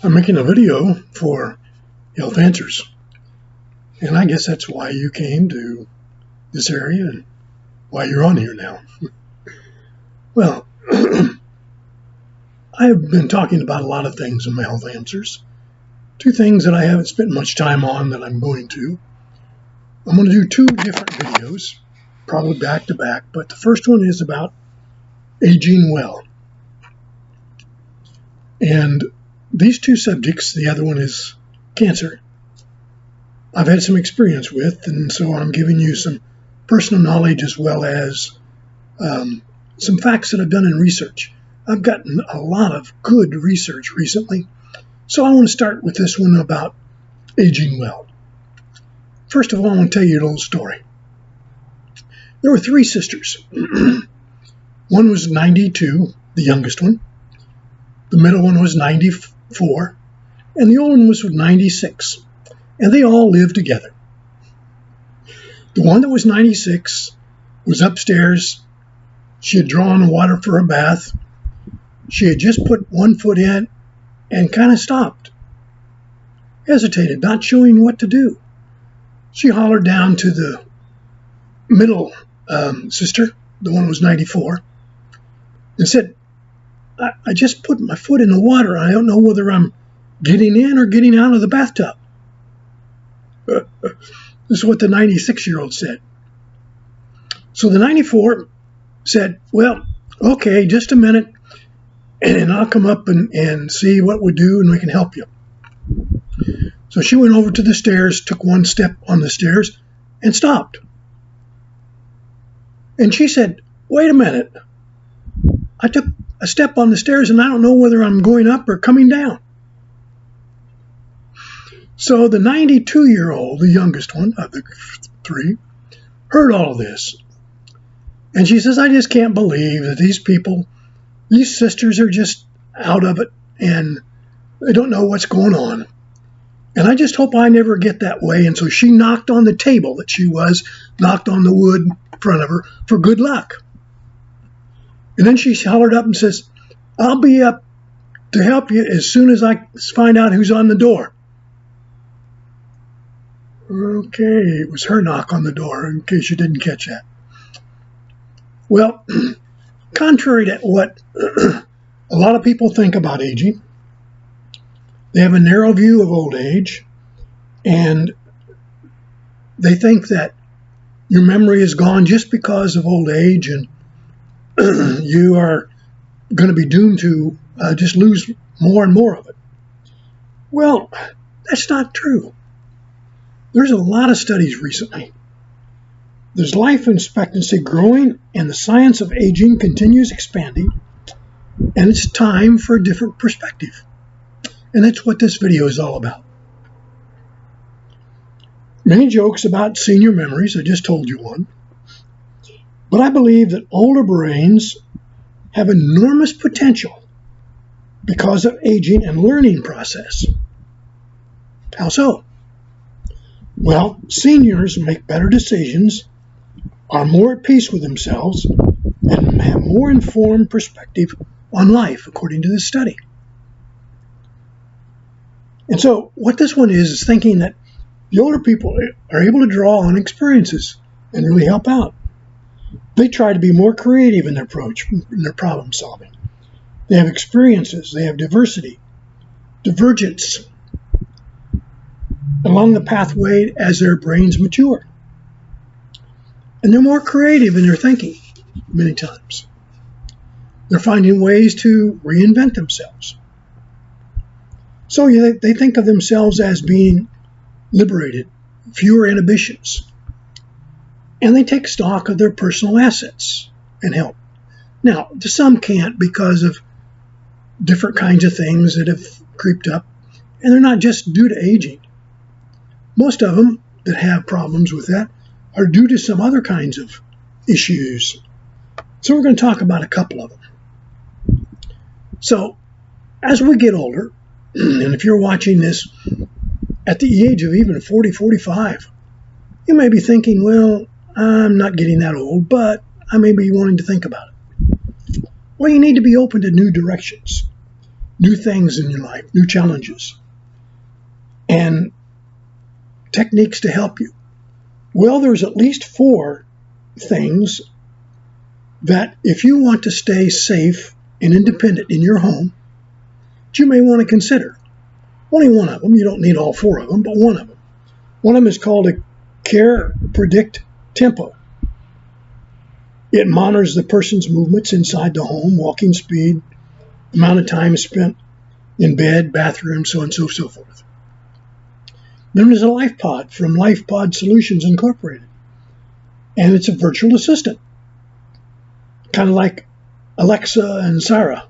I'm making a video for Health Answers, and I guess that's why you came to this area and why you're on here now. Well, I've been talking about a lot of things in my Health Answers. Two things that I haven't spent much time on that I'm going to. I'm going to do two different videos, probably back to back, but the first one is about aging well. And these two subjects, the other one is cancer, I've had some experience with, and so I'm giving you some personal knowledge as well as some facts that I've done in research. I've gotten a lot of good research recently, so I want to start with this one about aging well. First of all, I want to tell you a little story. There were three sisters. One was 92, the youngest one. The middle one was 94, and the old one was 96. And they all lived together. The one that was 96 was upstairs. She had drawn water for a bath. She had just put one foot in and kind of stopped, hesitated, not showing what to do. She hollered down to the middle sister, the one who was 94, and said, I just put my foot in the water. I don't know whether I'm getting in or getting out of the bathtub. This is what the 96-year-old said. So the 94 said, well, okay, just a minute, and I'll come up and see what we do, and we can help you. So she went over to the stairs, took one step on the stairs, and stopped. And she said, wait a minute. I took a step on the stairs, and I don't know whether I'm going up or coming down. So the 92-year-old, the youngest one of the three, heard all of this. And she says, I just can't believe that these people, these sisters are just out of it, and they don't know what's going on. And I just hope I never get that way. And so she knocked on the table that she was, knocked on the wood in front of her for good luck. And then she hollered up and says, I'll be up to help you as soon as I find out who's on the door. Okay, it was her knock on the door, in case you didn't catch that. Well, contrary to what a lot of people think about aging, they have a narrow view of old age, and they think that your memory is gone just because of old age, and you are going to be doomed to just lose more and more of it. Well, that's not true. There's a lot of studies recently. There's life expectancy growing, and the science of aging continues expanding, and it's time for a different perspective. And that's what this video is all about. Many jokes about senior memories. I just told you one. But I believe that older brains have enormous potential because of aging and learning process. How so? Well, seniors make better decisions, are more at peace with themselves, and have more informed perspective on life, according to this study. And so what this one is thinking that the older people are able to draw on experiences and really help out. They try to be more creative in their approach, in their problem solving. They have experiences, they have diversity, divergence along the pathway as their brains mature. And they're more creative in their thinking many times. They're finding ways to reinvent themselves. So they think of themselves as being liberated, fewer inhibitions. And they take stock of their personal assets and help. Now, some can't because of different kinds of things that have creeped up. And they're not just due to aging. Most of them that have problems with that are due to some other kinds of issues. So we're going to talk about a couple of them. So as we get older, and if you're watching this at the age of even 40, 45, you may be thinking, well, I'm not getting that old, but I may be wanting to think about it. Well, you need to be open to new directions. new things in your life, new challenges, and techniques to help you. Well, there's at least 4 things that if you want to stay safe and independent in your home, that you may want to consider. Only one of them. You don't need all 4 of them, but one of them. One of them is called a Care Predict Tempo. It monitors the person's movements inside the home, walking speed, amount of time spent in bed, bathroom, so on and so forth. Then there's a LifePod from LifePod Solutions Incorporated. And it's a virtual assistant, kind of like Alexa and Sarah,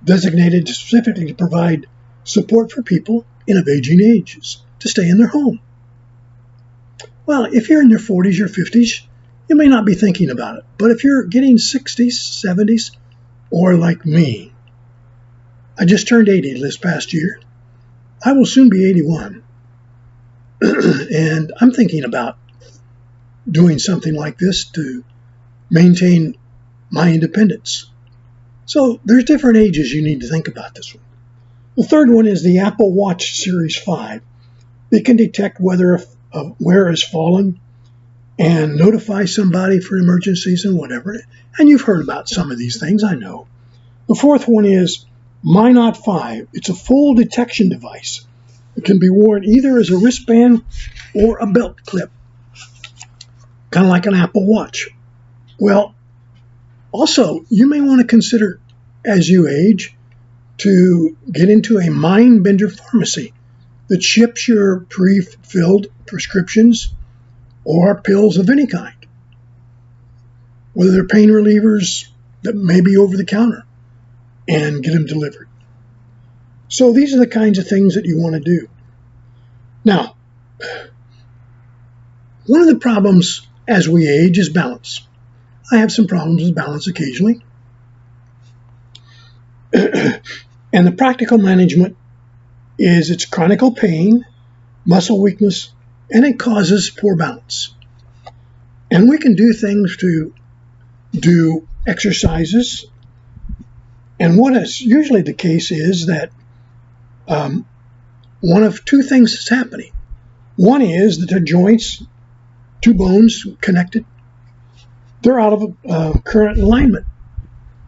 designated specifically to provide support for people of aging ages to stay in their home. Well, if you're in your 40s or 50s, you may not be thinking about it. But if you're getting 60s, 70s, or like me, I just turned 80 this past year. I will soon be 81. And I'm thinking about doing something like this to maintain my independence. So there's different ages you need to think about this one. The third one is the Apple Watch Series 5. It can detect whether a wear has fallen and notify somebody for emergencies and whatever. And you've heard about some of these things, I know. The fourth one is Minot 5. It's a full detection device. It can be worn either as a wristband or a belt clip, kind of like an Apple Watch. Well, also, you may want to consider, as you age, to get into a Mindbender pharmacy that ships your pre-filled prescriptions or pills of any kind, whether they're pain relievers that may be over the counter, and get them delivered. So these are the kinds of things that you want to do. Now, one of the problems as we age is balance. I have some problems with balance occasionally. And the practical management is it's chronic pain, muscle weakness, and it causes poor balance. And we can do things to do exercises. And what is usually the case is that one of 2 things is happening. One is that the joints, 2 bones connected, they're out of current alignment.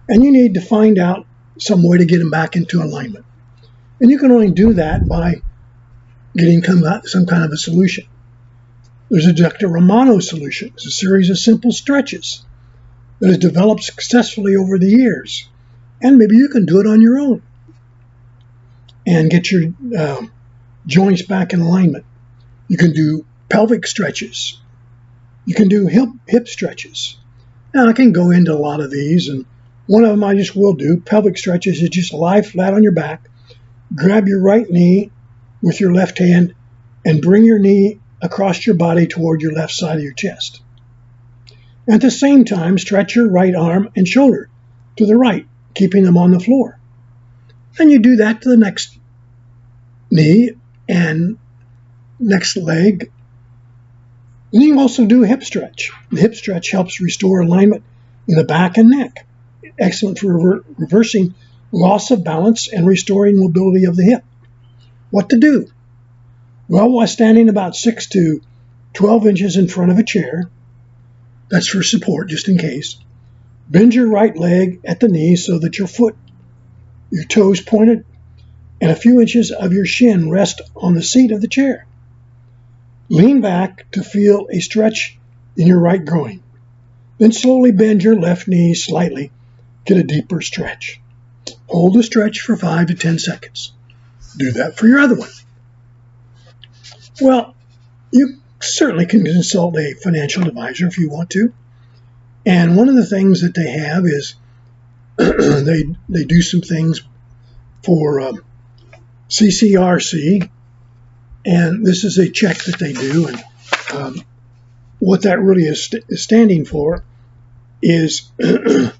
And you need to find out some way to get them back into alignment. And you can only do that by getting some kind of a solution. There's a Dr. Romano solution. It's a series of simple stretches that has developed successfully over the years. And maybe you can do it on your own and get your joints back in alignment. You can do pelvic stretches. You can do hip stretches. Now, I can go into a lot of these, and one of them I just will do. Pelvic stretches is just lie flat on your back, grab your right knee with your left hand, and bring your knee across your body toward your left side of your chest. At the same time, stretch your right arm and shoulder to the right, keeping them on the floor. And you do that to the next knee and next leg. And you can also do a hip stretch. The hip stretch helps restore alignment in the back and neck. Excellent for reversing loss of balance and restoring mobility of the hip. What to do? Well, while standing about 6 to 12 inches in front of a chair, that's for support, just in case, bend your right leg at the knee so that your toes pointed, and a few inches of your shin rest on the seat of the chair. Lean back to feel a stretch in your right groin. Then slowly bend your left knee slightly, get a deeper stretch. Hold the stretch for 5 to 10 seconds. Do that for your other one. Well, you certainly can consult a financial advisor if you want to. And one of the things that they have is they do some things for CCRC, and this is a check that they do, and what that really is standing for is a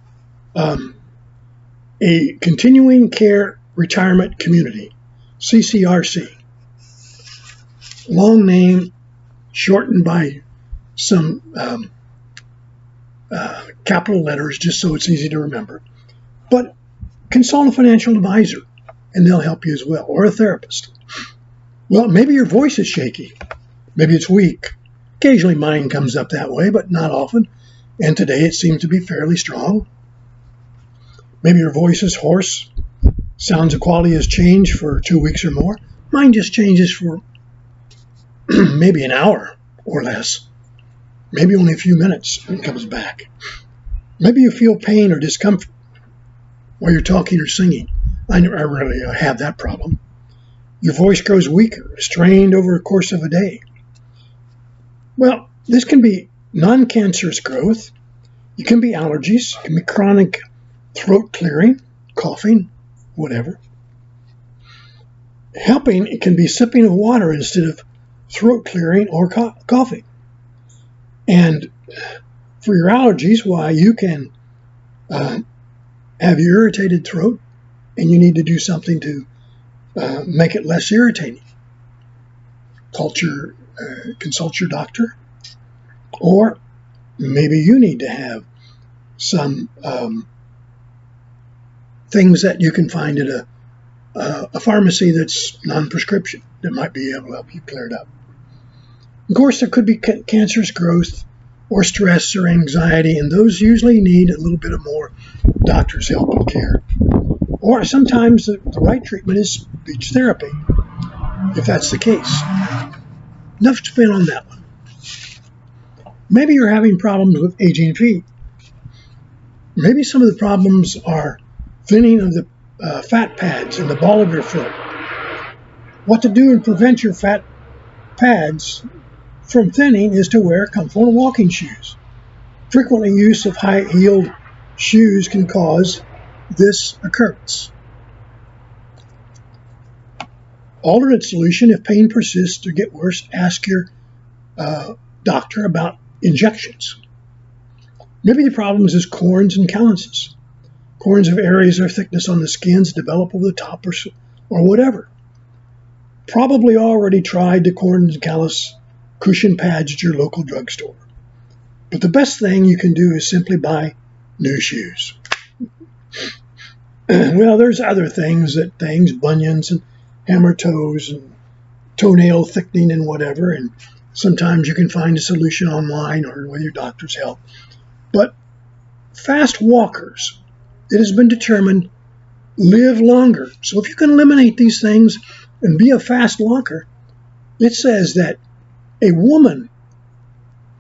Continuing Care Retirement Community, CCRC. Long name, shortened by some capital letters just so it's easy to remember. But consult a financial advisor. and they'll help you as well, or a therapist. Well, maybe your voice is shaky. Maybe it's weak. Occasionally mine comes up that way, but not often. And today it seems to be fairly strong. Maybe your voice is hoarse. Sounds quality has changed for 2 weeks or more. Mine just changes for maybe an hour or less. Maybe only a few minutes and it comes back. Maybe you feel pain or discomfort while you're talking or singing. I really have that problem. Your voice grows weaker, strained over a course of a day. Well, this can be non-cancerous growth. It can be allergies. It can be chronic throat clearing, coughing, whatever. Helping, it can be sipping of water instead of throat clearing or coughing. And for your allergies, why, you can have irritated throat and you need to do something to make it less irritating. Consult your doctor. Or maybe you need to have some things that you can find at a pharmacy that's non-prescription that might be able to help you clear it up. Of course, there could be cancerous growth or stress or anxiety, and those usually need a little bit of more doctor's help and care. Or sometimes the right treatment is speech therapy, if that's the case. Enough to spin on that one. Maybe you're having problems with aging feet. Maybe some of the problems are thinning of the fat pads in the ball of your foot. What to do and prevent your fat pads from thinning is to wear comfortable walking shoes. Frequently use of high-heeled shoes can cause this occurrence. Alternate solution: if pain persists or get worse, ask your doctor about injections. Maybe the problem is corns and calluses. Corns of areas or thickness on the skins develop over the top or whatever. Probably already tried the corn and callus cushion pads at your local drugstore. But the best thing you can do is simply buy new shoes. Well, there's other things, bunions and hammer toes and toenail thickening and whatever, and sometimes you can find a solution online or with your doctor's help. But fast walkers, it has been determined, live longer. So if you can eliminate these things and be a fast walker, it says that a woman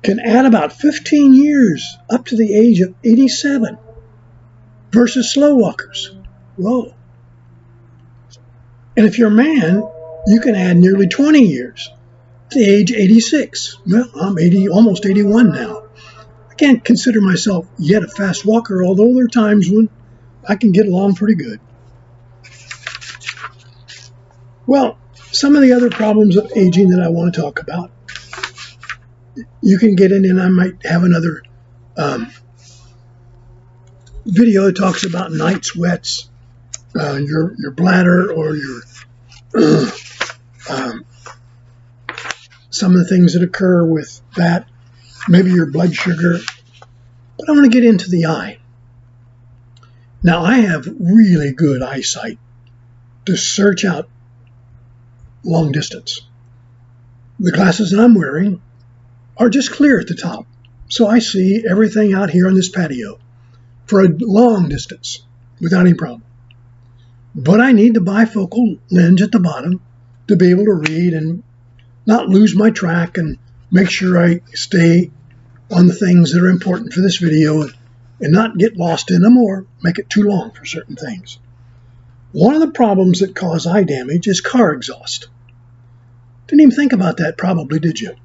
can add about 15 years up to the age of 87 versus slow walkers. Whoa. And if you're a man, you can add nearly 20 years to age 86. Well, I'm almost 81 now. I can't consider myself yet a fast walker, although there are times when I can get along pretty good. Well, some of the other problems of aging that I want to talk about, you can get in, and I might have another video that talks about night sweats, your bladder, or your some of the things that occur with that, maybe your blood sugar. But I want to get into the eye. Now, I have really good eyesight to search out long distance. The glasses that I'm wearing are just clear at the top, so I see everything out here on this patio for a long distance without any problem. But I need the bifocal lens at the bottom to be able to read and not lose my track and make sure I stay on the things that are important for this video and not get lost in them or make it too long for certain things. One of the problems that cause eye damage is car exhaust. Didn't even think about that probably, did you?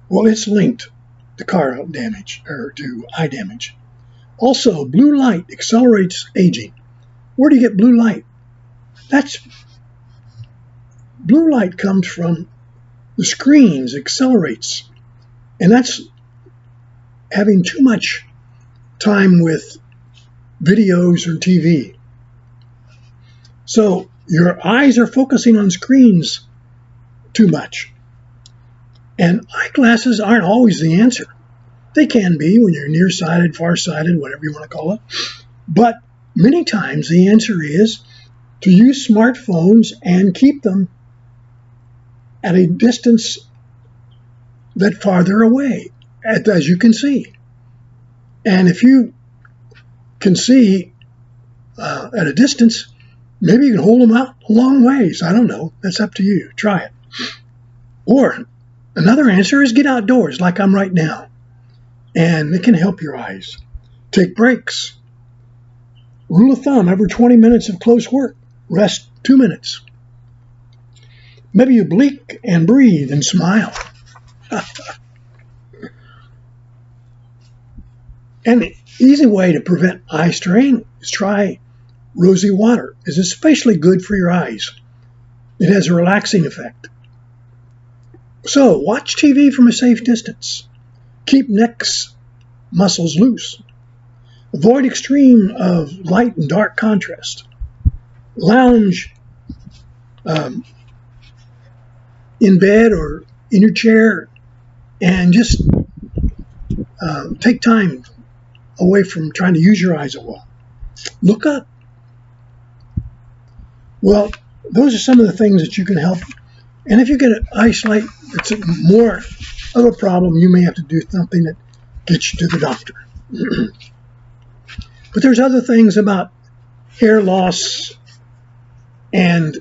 Well, it's linked to car damage or to eye damage. Also, blue light accelerates aging. Where do you get blue light? Blue light comes from the screens, accelerates, and that's having too much time with videos or TV. So your eyes are focusing on screens too much. And eyeglasses aren't always the answer. They can be when you're nearsighted, farsighted, whatever you want to call it. But many times the answer is to use smartphones and keep them at a distance that farther away, as you can see. And if you can see at a distance, maybe you can hold them out a long ways. I don't know. That's up to you. Try it. Or another answer is get outdoors like I'm right now. And it can help your eyes. Take breaks. Rule of thumb, every 20 minutes of close work, rest 2 minutes. Maybe you blink and breathe and smile. An easy way to prevent eye strain is try rosy water. It's especially good for your eyes. It has a relaxing effect. So watch TV from a safe distance. Keep neck's muscles loose. Avoid extreme of light and dark contrast. Lounge in bed or in your chair and just take time away from trying to use your eyes a while. Look up. Well, those are some of the things that you can help. And if you get an eyesight that's more of a problem, you may have to do something that gets you to the doctor. But there's other things about hair loss and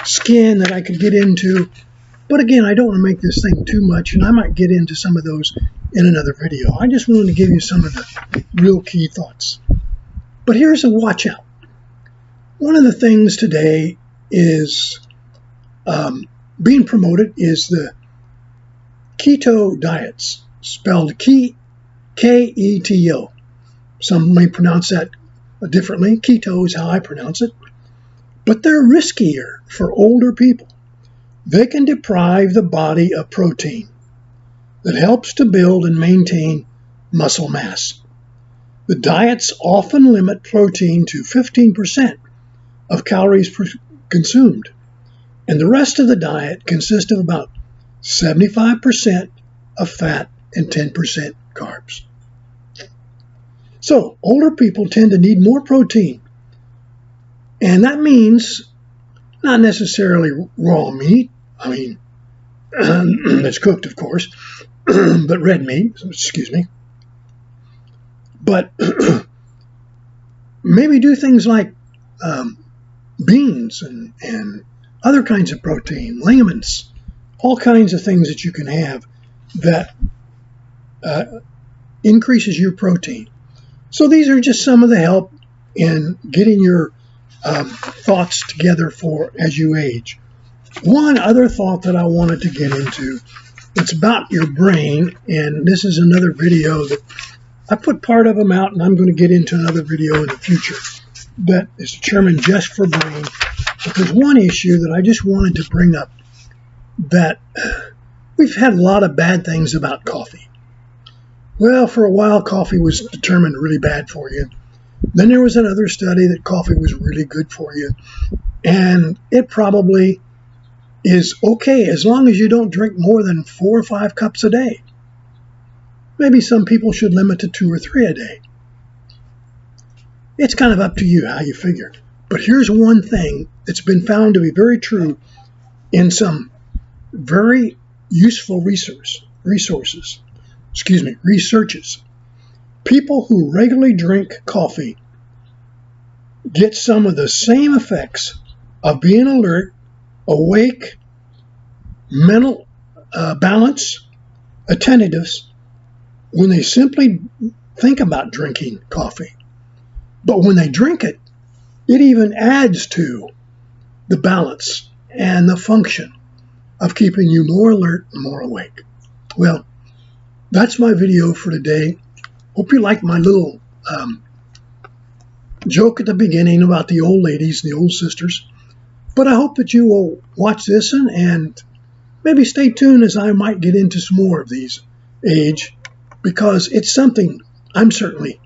skin that I could get into. But again, I don't want to make this thing too much, and I might get into some of those in another video. I just wanted to give you some of the real key thoughts. But here's a watch out. One of the things today is being promoted is the keto diets, spelled K-E-T-O. Some may pronounce that differently. Keto is how I pronounce it. But they're riskier for older people. They can deprive the body of protein that helps to build and maintain muscle mass. The diets often limit protein to 15% of calories consumed, and the rest of the diet consists of about 75% of fat and 10% carbs. So older people tend to need more protein, and that means not necessarily raw meat. I mean, it's cooked, of course, but red meat, excuse me. But maybe do things like beans and other kinds of protein, ligaments, all kinds of things that you can have that increases your protein. So these are just some of the help in getting your thoughts together for as you age. One other thought that I wanted to get into, it's about your brain, and this is another video that I put part of them out, and I'm going to get into another video in the future that is determined just for brain. But there's one issue that I just wanted to bring up, that we've had a lot of bad things about coffee. Well, for a while, coffee was determined really bad for you. Then there was another study that coffee was really good for you. And it probably is okay as long as you don't drink more than 4 or 5 cups a day. Maybe some people should limit to 2 or 3 a day. It's kind of up to you how you figure. But here's one thing that's been found to be very true in some very useful researches. People who regularly drink coffee get some of the same effects of being alert, awake, mental balance, attentiveness, when they simply think about drinking coffee. But when they drink it, it even adds to the balance and the function of keeping you more alert and more awake. Well, that's my video for today. Hope you like my little joke at the beginning about the old ladies, the old sisters. But I hope that you will watch this and maybe stay tuned as I might get into some more of these age, because it's something I'm certainly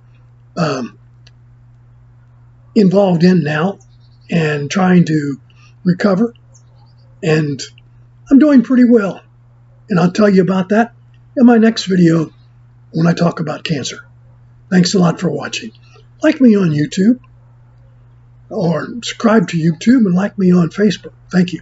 involved in now and trying to recover. And I'm doing pretty well. And I'll tell you about that in my next video when I talk about cancer. Thanks a lot for watching. like me on YouTube, or subscribe to YouTube and like me on Facebook. Thank you.